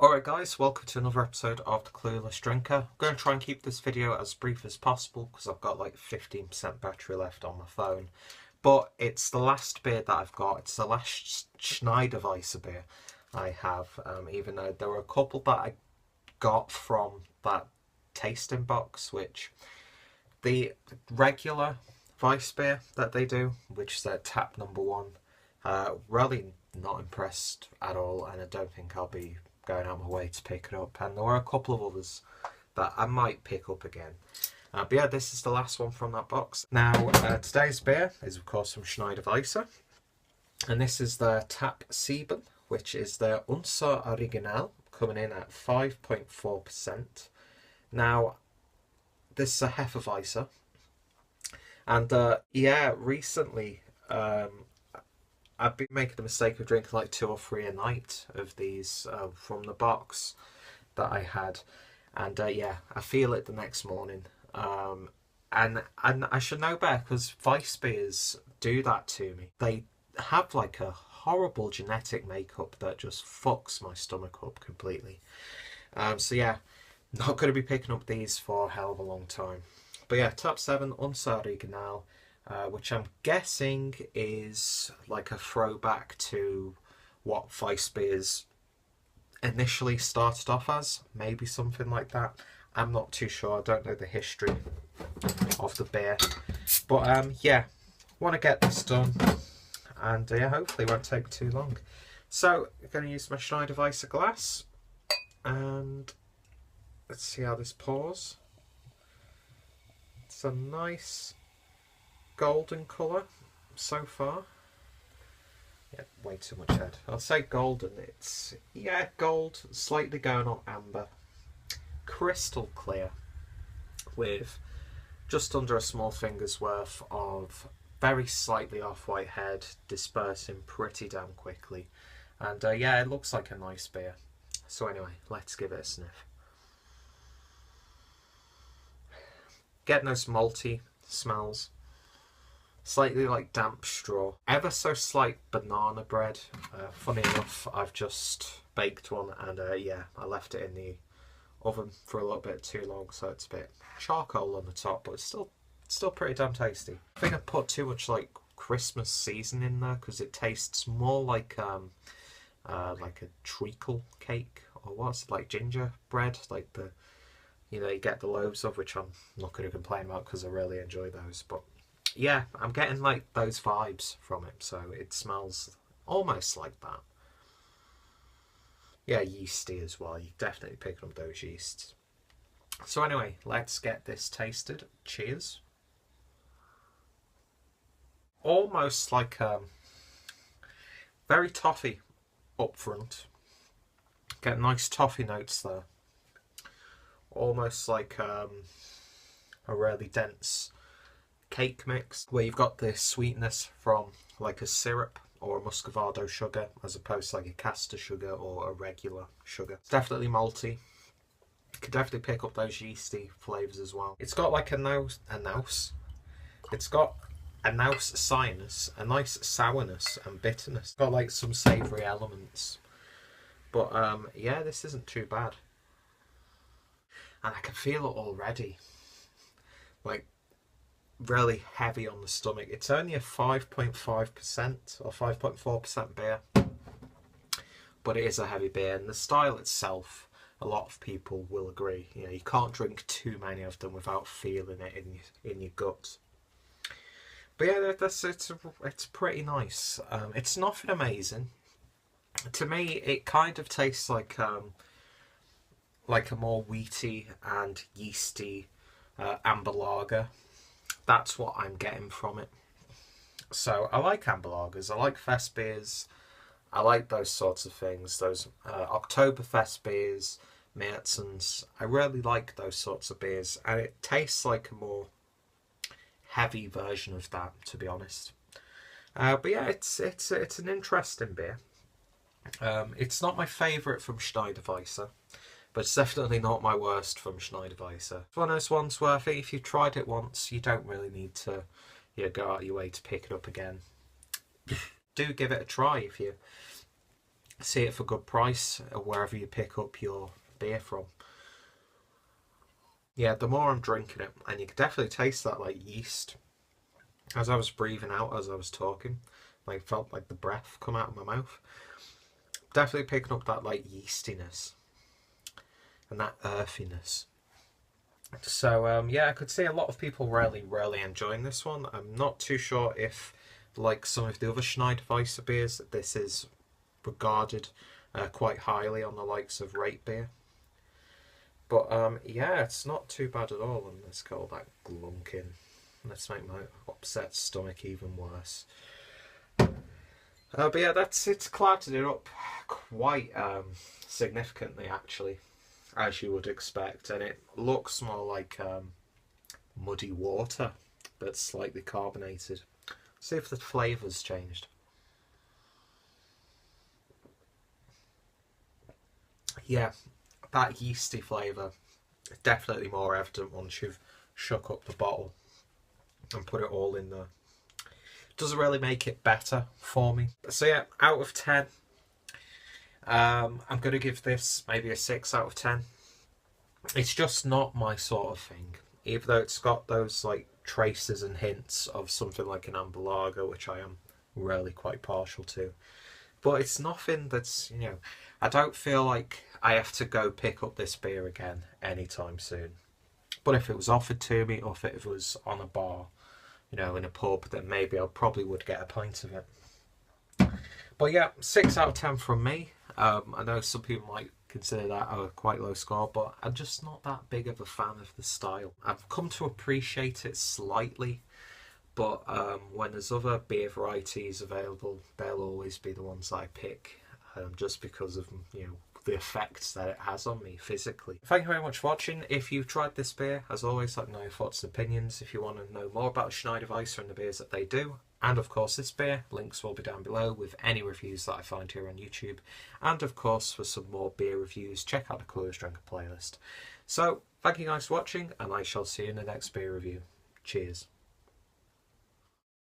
Alright guys, welcome to another episode of the Clueless Drinker. I'm going to try and keep this video as brief as possible because I've got like 15% battery left on my phone. But it's the last beer that I've got. It's the last Schneider-Weisse beer I have, even though there were a couple that I got from that tasting box, which the regular Weiss beer that they do, which is their tap number one, really not impressed at all, and I don't think I'll be going out my way to pick it up. And there were a couple of others that I might pick up again. But yeah, this is the last one from that box. Now, today's beer is of course from Schneider-Weisse, and this is their Tap 7, which is their Unser Aventinus, coming in at 5.4%. Now, this is a Hefeweizen, and yeah, recently I've been making the mistake of drinking like 2 or 3 a night of these from the box that I had, and yeah, I feel it the next morning. And I should know better because Weiss beers do that to me. They have like a horrible genetic makeup that just fucks my stomach up completely. So yeah, not going to be picking up these for a hell of a long time. But yeah, Tap 7 Unser Aventinus, which I'm guessing is like a throwback to what Weiss beers initially started off as. Maybe something like that. I'm not too sure. I don't know the history of the beer. But yeah, want to get this done. And yeah, hopefully it won't take too long. So, I'm going to use my Schneider-Weisse glass. And let's see how this pours. It's a nice golden colour so far. Yeah, way too much head. I'll say golden. It's, yeah, gold, slightly going on amber. Crystal clear with just under a small finger's worth of very slightly off-white head, dispersing pretty damn quickly. And yeah, it looks like a nice beer. So anyway, let's give it a sniff. Getting those malty smells. Slightly like damp straw. Ever so slight banana bread. Funny enough, I've just baked one, and yeah, I left it in the oven for a little bit too long, so it's a bit charcoal on the top, but it's still pretty damn tasty. I think I put too much like Christmas seasoning in there because it tastes more like a treacle cake, or what's it, like gingerbread, like the, you know, you get the loaves of, which I'm not going to complain about because I really enjoy those. But yeah, I'm getting like those vibes from it, so it smells almost like that. Yeah, yeasty as well. You definitely pick up those yeasts. So anyway, let's get this tasted. Cheers. Almost like very toffee up front. Get nice toffee notes there. Almost like a really dense cake mix where you've got the sweetness from like a syrup or a muscovado sugar as opposed to like a caster sugar or a regular sugar. It's definitely malty. You can definitely pick up those yeasty flavours as well. It's got like it's got a nous sinus, a nice sourness and bitterness. It's got like some savoury elements. But yeah, this isn't too bad. And I can feel it already. Like, really heavy on the stomach. It's only a 5.5% or 5.4% beer, but it is a heavy beer, and the style itself, a lot of people will agree, you know, you can't drink too many of them without feeling it in your gut. But yeah, it's pretty nice. It's nothing amazing. To me, it kind of tastes like a more wheaty and yeasty amber lager. That's what I'm getting from it. So I like amber lagers, I like fest beers, I like those sorts of things, those Oktoberfest beers, Märzens. I really like those sorts of beers, and it tastes like a more heavy version of that, to be honest. But yeah, it's an interesting beer. It's not my favourite from Schneider-Weisse, but it's definitely not my worst from Schneider-Weisse. It's one of those ones where I think if you've tried it once, you don't really need to, you know, go out of your way to pick it up again. Do give it a try if you see it for good price wherever you pick up your beer from. Yeah, the more I'm drinking it, and you can definitely taste that like yeast as I was breathing out as I was talking. Like felt like the breath come out of my mouth. Definitely picking up that like yeastiness and that earthiness. So yeah, I could see a lot of people really enjoying this one. I'm not too sure if, like some of the other Schneider-Weisse beers, that this is regarded quite highly on the likes of rate beer. But yeah, it's not too bad at all. And let's get all that glunk in. Let's make my upset stomach even worse. But yeah, it's clouded it up quite significantly, actually, as you would expect, and it looks more like muddy water that's slightly carbonated. See if the flavour's changed. Yeah, that yeasty flavour definitely more evident once you've shook up the bottle and put it all in there. Doesn't really make it better for me. So yeah, out of 10, I'm going to give this maybe a 6 out of 10. It's just not my sort of thing, even though it's got those like traces and hints of something like an amber lager, which I am really quite partial to. But it's nothing that's, you know, I don't feel like I have to go pick up this beer again anytime soon. But if it was offered to me, or if it was on a bar, you know, in a pub, then maybe I probably would get a pint of it. But yeah, 6 out of 10 from me. I know some people might consider that a quite low score, but I'm just not that big of a fan of the style. I've come to appreciate it slightly, but when there's other beer varieties available, they'll always be the ones I pick, just because of, you know, the effects that it has on me physically. Thank you very much for watching. If you've tried this beer, as always, let me know your thoughts and opinions. If you want to know more about Schneider-Weisse and the beers that they do, and of course this beer, links will be down below with any reviews that I find here on YouTube. And of course, for some more beer reviews, check out the Clueless Drinker playlist. So, thank you guys for watching, and I shall see you in the next beer review. Cheers.